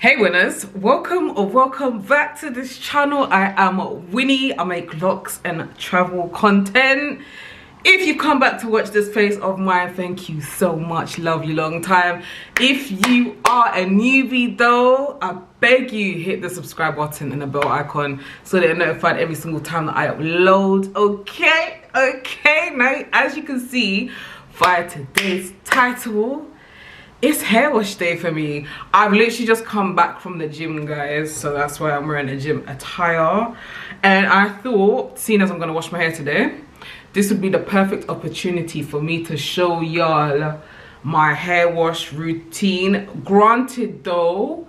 Hey winners, welcome back to this channel. I am Winnie. I make locks and travel content. If you come back to watch this face of mine, thank you so much. Love you long time. If you are a newbie though, I beg you hit the subscribe button and the bell icon so that you're notified every single time that I upload. Okay, now as you can see via today's title, it's hair wash day for me. I've literally just come back from the gym, guys, so that's why I'm wearing a gym attire. And I thought, seeing as I'm gonna wash my hair today, this would be the perfect opportunity for me to show y'all my hair wash routine. Granted though,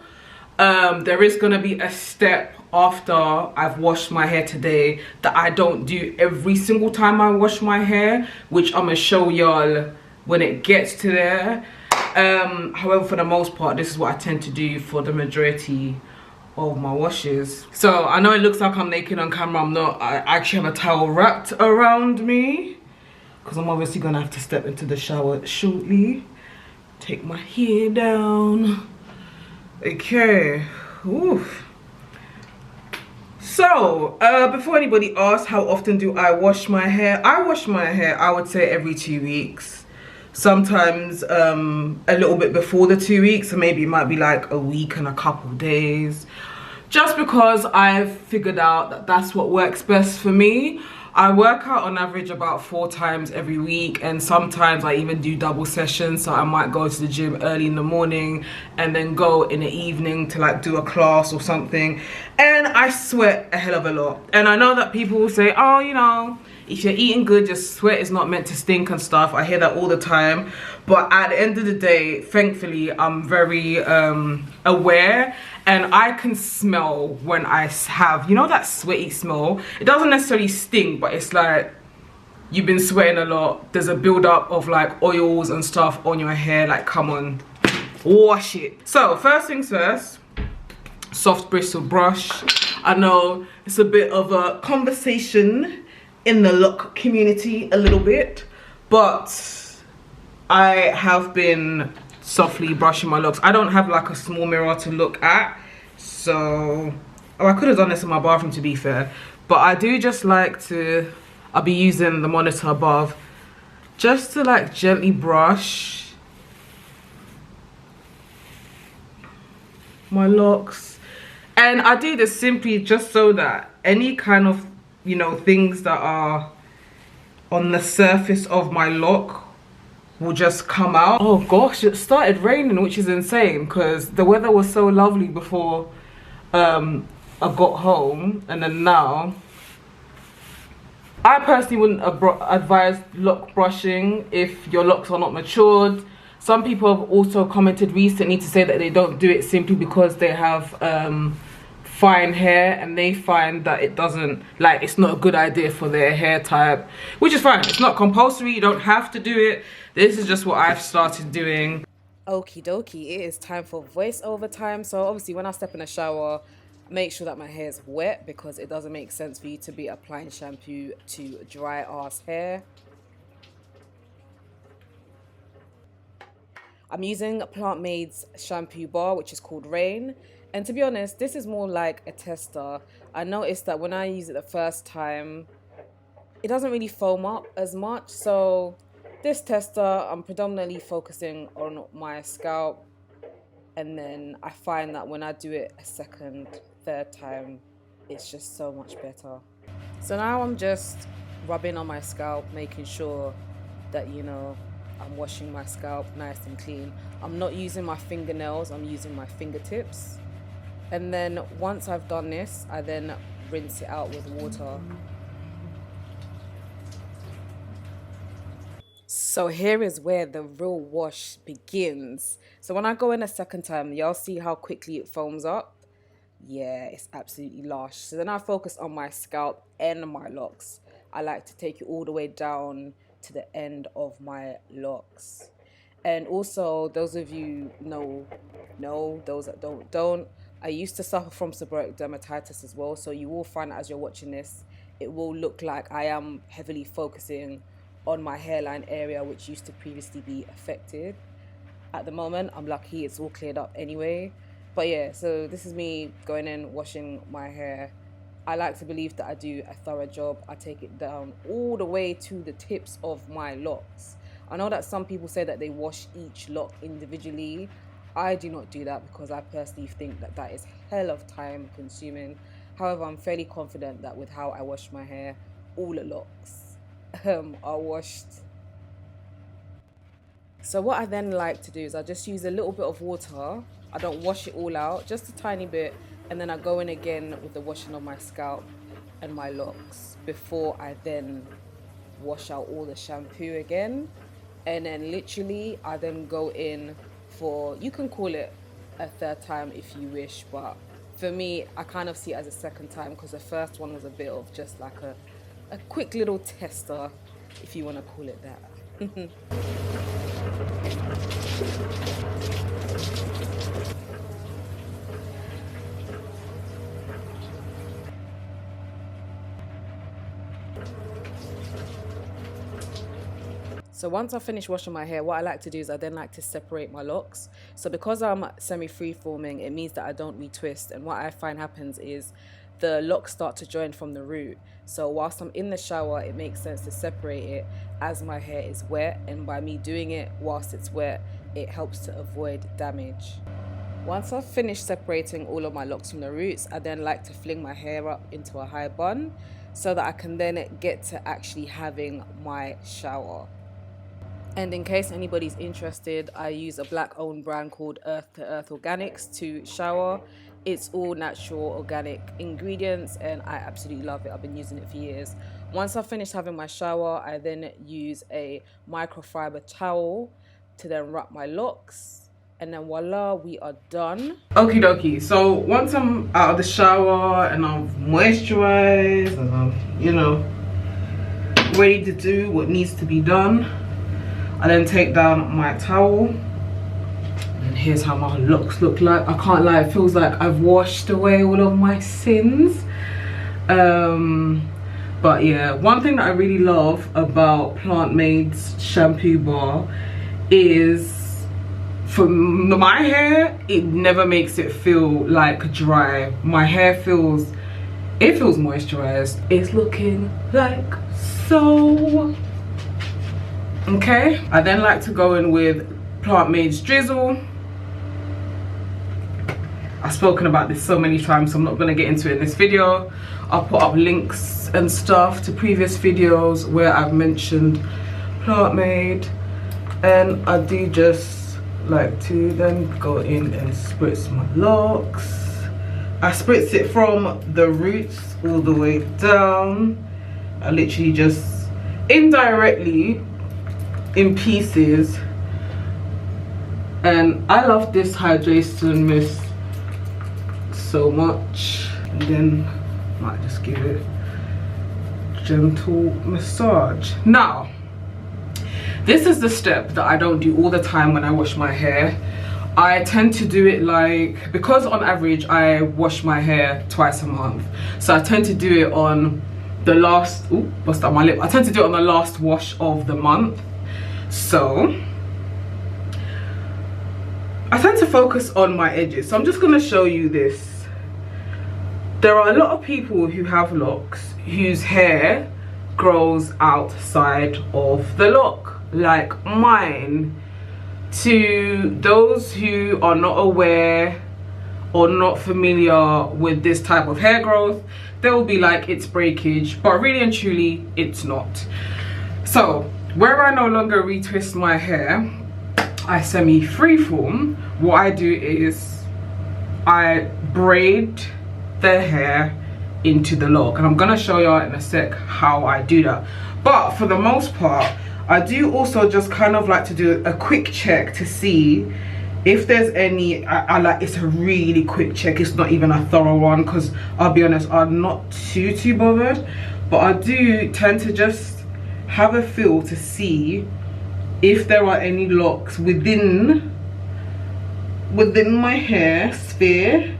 there is gonna be a step after I've washed my hair today that I don't do every single time I wash my hair, which I'm gonna show y'all when it gets to there. However, for the most part, this is what I tend to do for the majority of my washes. So I know it looks like I'm naked on camera. I'm not. I actually have a towel wrapped around me because I'm obviously gonna have to step into the shower shortly. Take my hair down. Okay. Oof. So before anybody asks how often do I wash my hair, I wash my hair, I would say, every 2 weeks. Sometimes a little bit before the 2 weeks, so maybe it might be like a week and a couple days, just because I've figured out that that's what works best for me. I work out on average about 4 times every week, and sometimes I even do double sessions, so I might go to the gym early in the morning and then go in the evening to like do a class or something, and I sweat a hell of a lot. And I know that people will say, oh, you know, if you're eating good, your sweat is not meant to stink and stuff. I hear that all the time. But at the end of the day, thankfully, I'm very aware. And I can smell when I have, you know, that sweaty smell. It doesn't necessarily stink, but it's like you've been sweating a lot. There's a buildup of like oils and stuff on your hair. Like, come on, wash it. So first things first, soft bristle brush. I know it's a bit of a conversation in the lock community a little bit, but I have been softly brushing my locks. I don't have like a small mirror to look at, so I could have done this in my bathroom, to be fair, but I do just like to, I'll be using the monitor above just to like gently brush my locks. And I do this simply just so that any kind of, you know, things that are on the surface of my lock will just come out. Oh gosh, it started raining, which is insane because the weather was so lovely before I got home, and then now I personally wouldn't advise lock brushing if your locks are not matured. Some people have also commented recently to say that they don't do it simply because they have fine hair, and they find that it doesn't, like, it's not a good idea for their hair type, which is fine. It's not compulsory, you don't have to do it. This is just what I've started doing. Okie dokie, it is time for voiceover time. So obviously when I step in the shower, make sure that my hair is wet, because it doesn't make sense for you to be applying shampoo to dry ass hair. I'm using Plant Made's shampoo bar, which is called Rain. And to be honest, this is more like a tester. I noticed that when I use it the first time, it doesn't really foam up as much. So this tester, I'm predominantly focusing on my scalp. And then I find that when I do it a second, third time, it's just so much better. So now I'm just rubbing on my scalp, making sure that, you know, I'm washing my scalp nice and clean. I'm not using my fingernails, I'm using my fingertips. And then once I've done this, I then rinse it out with water. So here is where the real wash begins. So when I go in a second time, y'all see how quickly it foams up? Yeah, it's absolutely lush. So then I focus on my scalp and my locks. I like to take it all the way down to the end of my locks. And also, those of you know, those that don't. I used to suffer from seborrheic dermatitis as well, so you will find as you're watching this, it will look like I am heavily focusing on my hairline area, which used to previously be affected. At the moment, I'm lucky it's all cleared up anyway. But yeah, so this is me going in, washing my hair. I like to believe that I do a thorough job. I take it down all the way to the tips of my locks. I know that some people say that they wash each lock individually. I do not do that because I personally think that that is hell of time consuming. However, I'm fairly confident that with how I wash my hair, all the locks are washed. So what I then like to do is I just use a little bit of water. I don't wash it all out, just a tiny bit, and then I go in again with the washing of my scalp and my locks before I then wash out all the shampoo again. And then literally I then go in for, you can call it a third time if you wish, but for me I kind of see it as a second time because the first one was a bit of just like a quick little tester, if you want to call it that. So once I finish washing my hair, what I like to do is I then like to separate my locks. So because I'm semi-free-forming, it means that I don't retwist. And what I find happens is the locks start to join from the root. So whilst I'm in the shower, it makes sense to separate it as my hair is wet. And by me doing it whilst it's wet, it helps to avoid damage. Once I've finished separating all of my locks from the roots, I then like to fling my hair up into a high bun so that I can then get to actually having my shower. And in case anybody's interested, I use a black-owned brand called Earth to Earth Organics to shower. It's all natural, organic ingredients, and I absolutely love it. I've been using it for years. Once I've finished having my shower, I then use a microfiber towel to then wrap my locks. And then voila, we are done. Okie dokie. So once I'm out of the shower and I've moisturized and I'm, you know, ready to do what needs to be done, I then take down my towel, and here's how my locks look like. I can't lie, it feels like I've washed away all of my sins. But yeah, one thing that I really love about Plant Made's shampoo bar is, for my hair, it never makes it feel like dry. My hair feels moisturized. It's looking like so. Okay, I then like to go in with Plant Made's Drizzle. I've spoken about this so many times, so I'm not going to get into it in this video. I'll put up links and stuff to previous videos where I've mentioned Plant Made. And I do just like to then go in and spritz my locks. I spritz it from the roots all the way down. I literally just indirectly in pieces, and I love this hydration mist so much. And then I might just give it a gentle massage. Now this is the step that I don't do all the time when I wash my hair. I tend to do it like, because on average I wash my hair twice a month, so I tend to do it on the last, ooh, bust out my lip. I tend to do it on the last wash of the month. So I tend to focus on my edges, so I'm just going to show you this. There are a lot of people who have locks whose hair grows outside of the lock, like mine. To those who are not aware or not familiar with this type of hair growth, they will be like, it's breakage, but really and truly it's not. So where I no longer retwist my hair, I semi freeform. What I do is I braid the hair into the lock, and I'm gonna show y'all in a sec how I do that. But for the most part, I do also just kind of like to do a quick check to see if there's any, I like, it's a really quick check, it's not even a thorough one, because I'll be honest, I'm not too bothered, but I do tend to just have a feel to see if there are any locks within my hair sphere,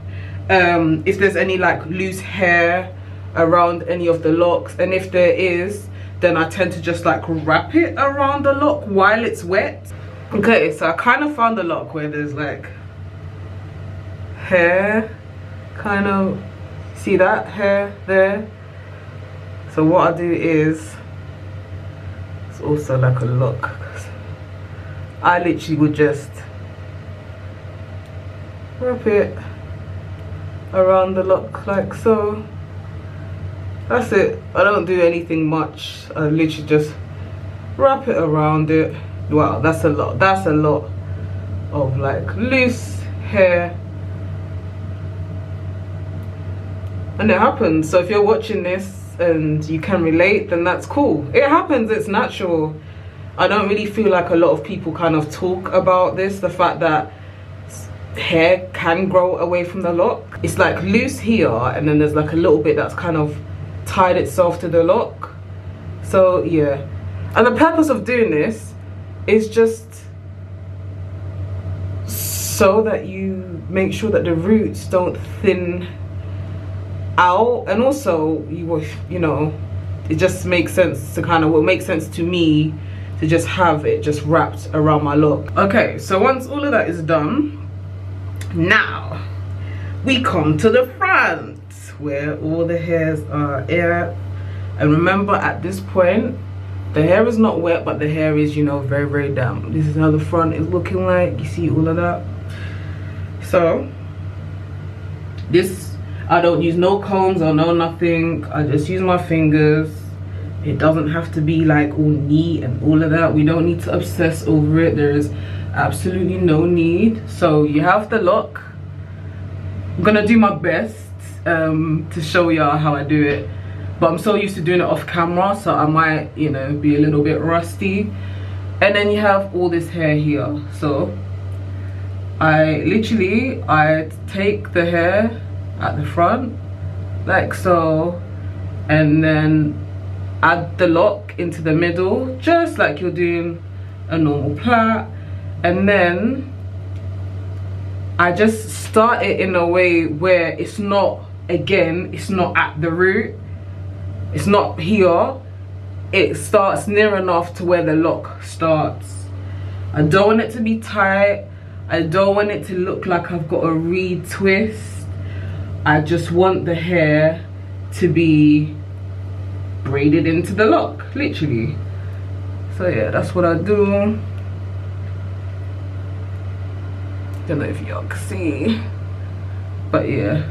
if there's any like loose hair around any of the locks, and if there is, then I tend to just like wrap it around the lock while it's wet. Okay, so I kind of found the lock where there's like hair, kind of, see that hair there? So what I do is, it's also like a lock. I literally would just wrap it around the lock like so. That's it. I don't do anything much. I literally just wrap it around it. Wow, that's a lot. That's a lot of like loose hair. And it happens. So if you're watching this and you can relate, then that's cool. It happens, it's natural. I don't really feel like a lot of people kind of talk about this, the fact that hair can grow away from the lock. It's like loose here, and then there's like a little bit that's kind of tied itself to the lock. So yeah, and the purpose of doing this is just so that you make sure that the roots don't thin out, and also you know, it just makes sense to kind of, will make sense to me to just have it just wrapped around my lock. Okay, so once all of that is done, now we come to the front where all the hairs are here. And remember, at this point the hair is not wet, but the hair is, you know, very, very damp. This is how the front is looking like. You see all of that? So this, I don't use no combs or no nothing. I just use my fingers. It doesn't have to be like all neat and all of that. We don't need to obsess over it. There is absolutely no need. So you have the lock. I'm gonna do my best to show y'all how I do it, but I'm so used to doing it off camera, so I might, you know, be a little bit rusty. And then you have all this hair here. So I take the hair at the front like so, and then add the lock into the middle, just like you're doing a normal plait. And then I just start it in a way where it's not, again, it's not at the root, it's not here, it starts near enough to where the lock starts. I don't want it to be tight, I don't want it to look like I've got a reed twist. I just want the hair to be braided into the lock, literally. So yeah, that's what I do. Don't know if y'all can see, but yeah,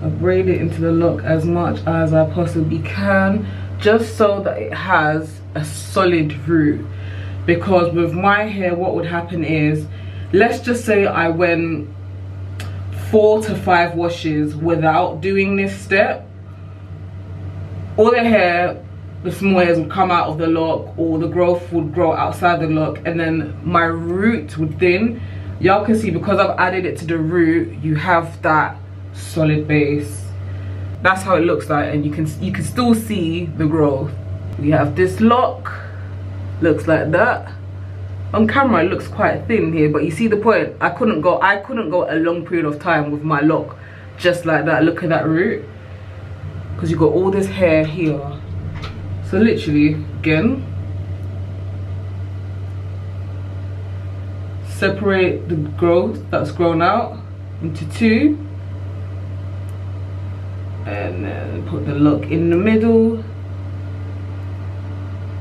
I braid it into the lock as much as I possibly can, just so that it has a solid root. Because with my hair, what would happen is, let's just say I went 4 to 5 washes without doing this step, all the hair, the small hairs would come out of the lock, or the growth would grow outside the lock, and then my root would thin. Y'all can see, because I've added it to the root, you have that solid base. That's how it looks like, and you can still see the growth. We have this lock, looks like that. On camera it looks quite thin here, but you see the point. I couldn't go a long period of time with my lock just like that. Look at that root, because you've got all this hair here. So literally, again, separate the growth that's grown out into 2, and then put the lock in the middle.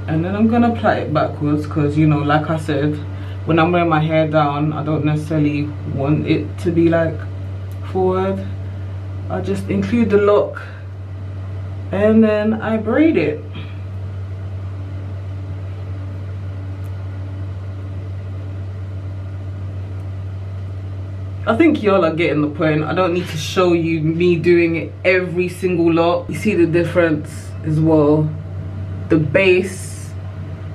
And then I'm gonna plait it backwards, because, you know, like I said, when I'm wearing my hair down, I don't necessarily want it to be like forward. I just include the lock and then I braid it. I think y'all are getting the point. I don't need to show you me doing it every single lock. You see the difference as well. The base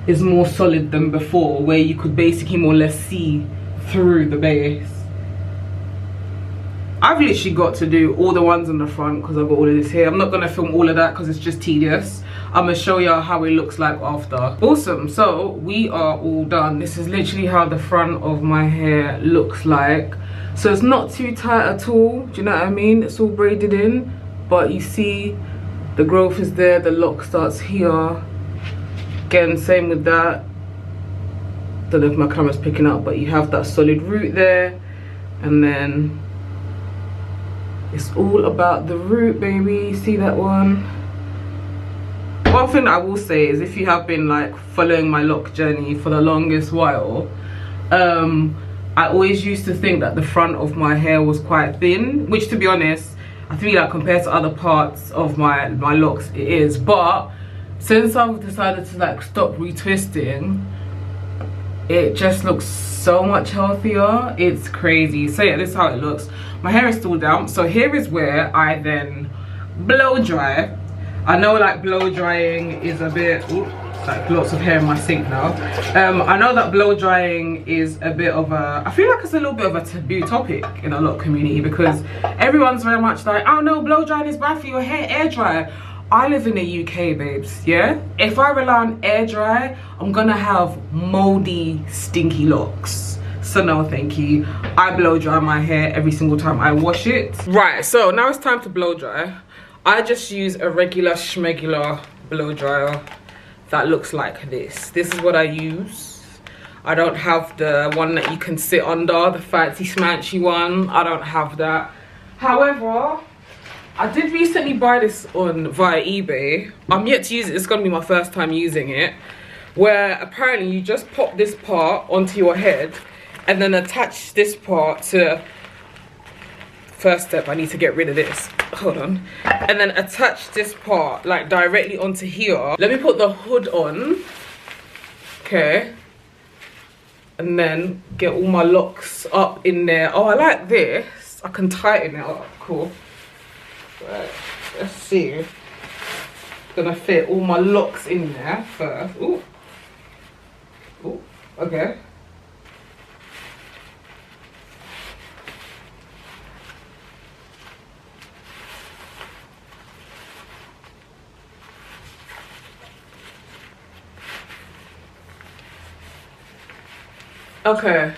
is more solid than before, where you could basically more or less see through the base. I've literally got to do all the ones on the front because I've got all of this here. I'm not gonna film all of that because it's just tedious. I'm gonna show y'all how it looks like after. Awesome, so we are all done. This is literally how the front of my hair looks like. So it's not too tight at all, do you know what I mean? It's all braided in, but you see the growth is there, the lock starts here. Again, same with that. Don't know if my camera's picking up, but you have that solid root there. And then it's all about the root, baby. See that one? One thing I will say is, if you have been like following my lock journey for the longest while, I always used to think that the front of my hair was quite thin, which, to be honest, I feel like compared to other parts of my locks it is. But since I've decided to like stop retwisting, it just looks so much healthier. It's crazy. So yeah, this is how it looks. My hair is still damp, so here is where I then blow dry. I know like blow drying is a bit, ooh, like lots of hair in my sink now. I know that blow drying is a bit of a, I feel like it's a little bit of a taboo topic in a lot of community, because everyone's very much like, oh no, blow drying is bad for your hair, air dry. I live in the UK, babes, yeah? If I rely on air dry, I'm gonna have moldy, stinky locks. So no, thank you. I blow dry my hair every single time I wash it. Right, so now it's time to blow dry. I just use a regular schmegular blow dryer that looks like this. This is what I use. I don't have the one that you can sit under, the fancy smanchy one. I don't have that. However, I did recently buy this via eBay. I'm yet to use it. It's gonna be my first time using it. Where apparently you just pop this part onto your head and then attach this part to, first step, I need to get rid of this. Hold on. And then attach this part like directly onto here. Let me put the hood on. Okay. And then get all my locks up in there. Oh, I like this. I can tighten it up. Cool. Right, let's see. Gonna fit all my locks in there first. Ooh. Ooh, okay. Okay.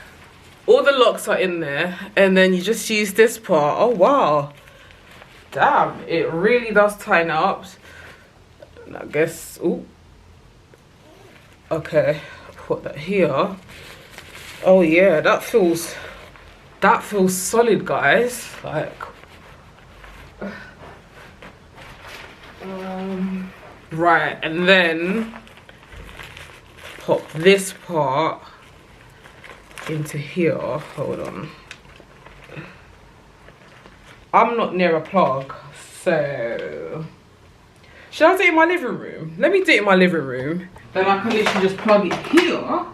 All the locks are in there, and then you just use this part. Oh wow. Damn, it really does tighten up. And I guess, ooh. Okay, put that here. Oh yeah, that feels solid, guys. Like, right, and then pop this part into here. Hold on. I'm not near a plug, so should I do it in my living room? Let me do it in my living room. Then I can literally just plug it here.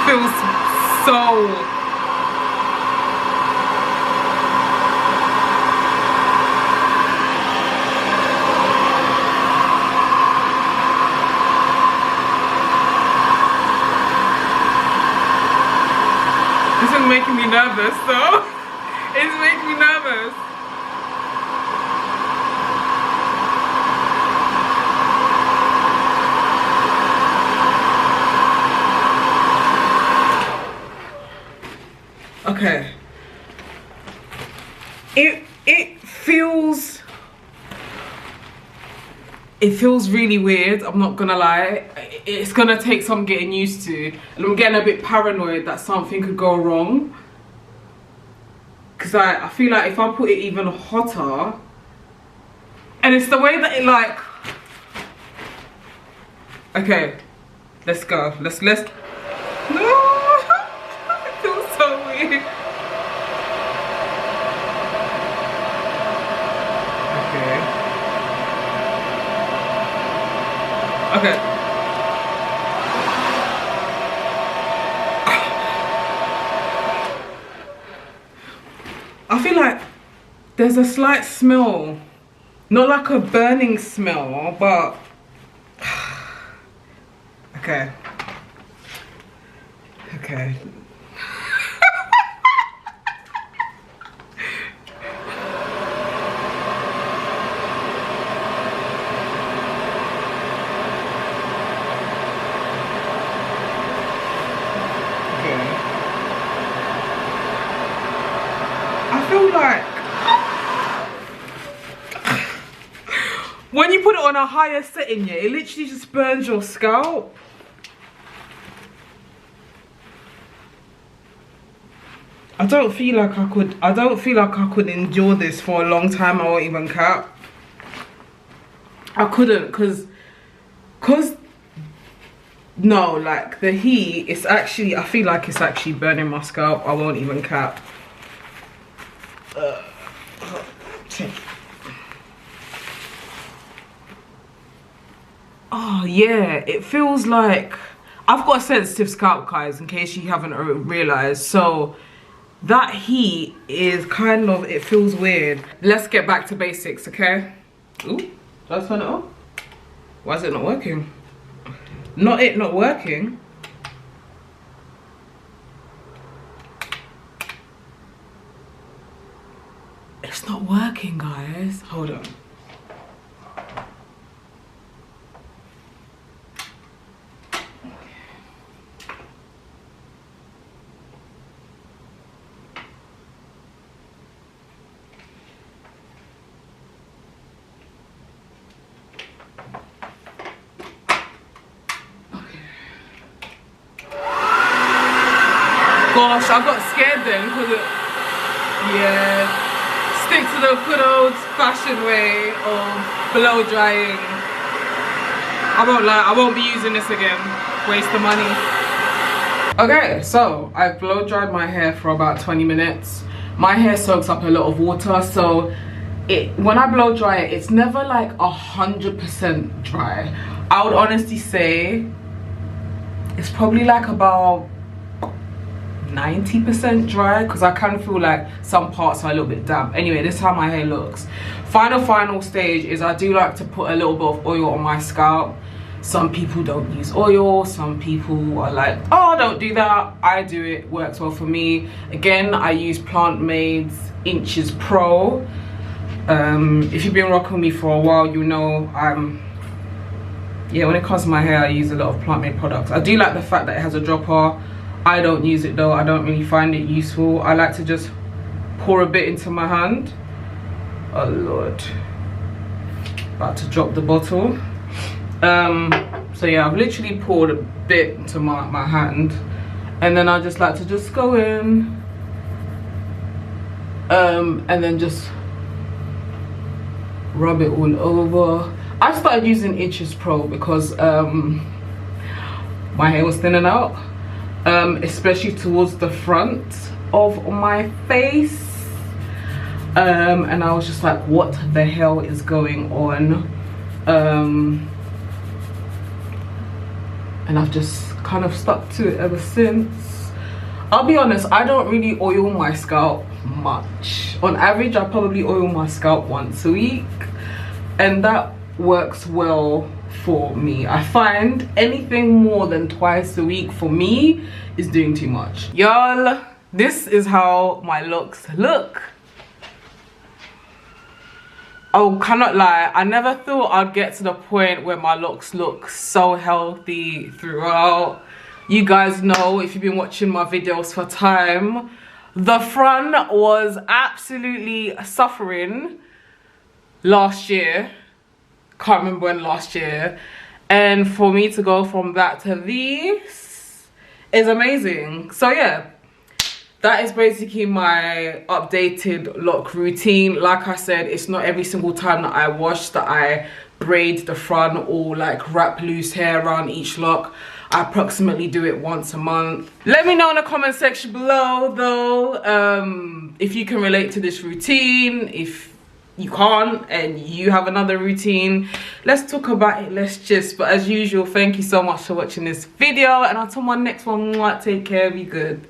Feels so. This is making me nervous, though. It's making me nervous. Okay. It feels really weird, I'm not gonna lie. It's gonna take some getting used to. And I'm getting a bit paranoid that something could go wrong. Cause I feel like if I put it even hotter, and it's the way that it like, okay, let's go. Let's no. It feels so weird. Okay. I feel like there's a slight smell, not like a burning smell, but okay. Okay. Like when you put it on a higher setting, yeah, it literally just burns your scalp. I don't feel like I could endure this for a long time. I won't even cap. I couldn't, cause no, like the heat, it's actually, I feel like it's actually burning my scalp. I won't even cap. Oh yeah, it feels like, I've got a sensitive scalp, guys, in case you haven't realized. So that heat is kind of, it feels weird. Let's get back to basics, okay? Ooh, did I turn it off? Why is it not working? Not working. It's not working, guys. Hold on. Gosh, I got scared then because yeah, stick to the good old fashioned way of blow drying. I won't lie, I won't be using this again. Waste of money. Okay, so I've blow dried my hair for about 20 minutes. My hair soaks up a lot of water, so when I blow dry it, it's never like 100% dry. I would honestly say it's probably like about 90% dry, because I kind of feel like some parts are a little bit damp. Anyway, this is how my hair looks. Final stage is I do like to put a little bit of oil on my scalp. Some people don't use oil, some people are like, oh, don't do that. I do it, works well for me. Again, I use Plant Made's Inches Pro. If you've been rocking with me for a while, you know yeah, when it comes to my hair, I use a lot of Plant Made products. I do like the fact that it has a dropper. I don't use it though. I don't really find it useful. I like to just pour a bit into my hand. Oh Lord, about to drop the bottle. So yeah, I've literally poured a bit into my hand, and then I just like to just go in and then just rub it all over. I started using Inches Pro because my hair was thinning out, especially towards the front of my face, and I was just like, what the hell is going on? And I've just kind of stuck to it ever since. I'll be honest, I don't really oil my scalp much. On average, I probably oil my scalp once a week, and that works well for me. I find anything more than twice a week for me is doing too much. Y'all, this is how my locks look. I cannot lie, I never thought I'd get to the point where my locks look so healthy throughout. You guys know, if you've been watching my videos for time, the front was absolutely suffering last year. Can't remember when last year. And for me to go from that to this is amazing. So yeah, that is basically my updated lock routine. Like I said, it's not every single time that I wash that I braid the front or like wrap loose hair around each lock. I approximately do it once a month. Let me know in the comment section below though, if you can relate to this routine. If you can't and you have another routine, let's talk about it, let's just. But as usual, thank you so much for watching this video, and until my next one, take care, be good.